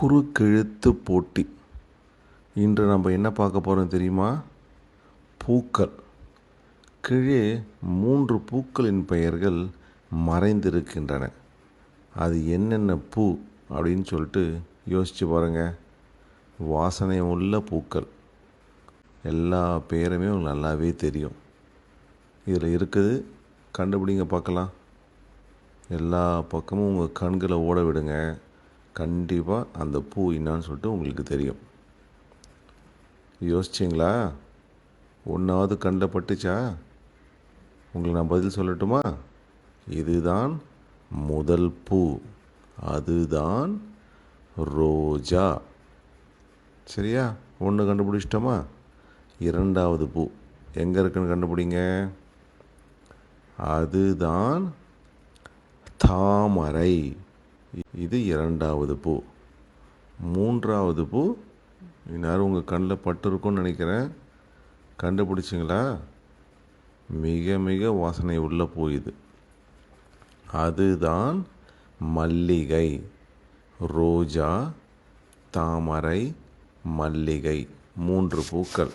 குறுக்கெழுத்து போட்டி. இன்று நம்ம என்ன பார்க்க போகிறோம் தெரியுமா? பூக்கள். கீழே 3 பூக்களின் பெயர்கள் மறைந்திருக்கின்றன. அது என்னென்ன பூ அப்படின்னு சொல்லிட்டு யோசித்து பாருங்கள். வாசனை உள்ள பூக்கள். எல்லா பேருமே உங்களுக்கு நல்லாவே தெரியும். இதில் இருக்குது, கண்டுபிடிங்க பார்க்கலாம். எல்லா பக்கமும் உங்கள் கண்களை ஓட விடுங்க. கண்டிப்பாக அந்த பூ என்னான்னு சொல்லிட்டு உங்களுக்கு தெரியும். யோசிச்சிங்களா? ஒன்றாவது கண்ணில் பட்டுச்சா? உங்களுக்கு நான் பதில் சொல்லட்டுமா? இதுதான் முதல் பூ. அதுதான் ரோஜா. சரியா? ஒன்று கண்டுபிடிச்சிட்டோமா? இரண்டாவது பூ எங்கே இருக்குன்னு கண்டுபிடிங்க. அதுதான் தாமரை. இது இரண்டாவது பூ. மூன்றாவது பூ இந்நேரம் உங்கள் கண்ணில் பட்டிருக்கும்னு நினைக்கிறேன். கண்டுபிடிச்சிங்களா? மிக மிக வாசனை உள்ள பூ இது. அதுதான் மல்லிகை. ரோஜா, தாமரை, மல்லிகை 3 பூக்கள்.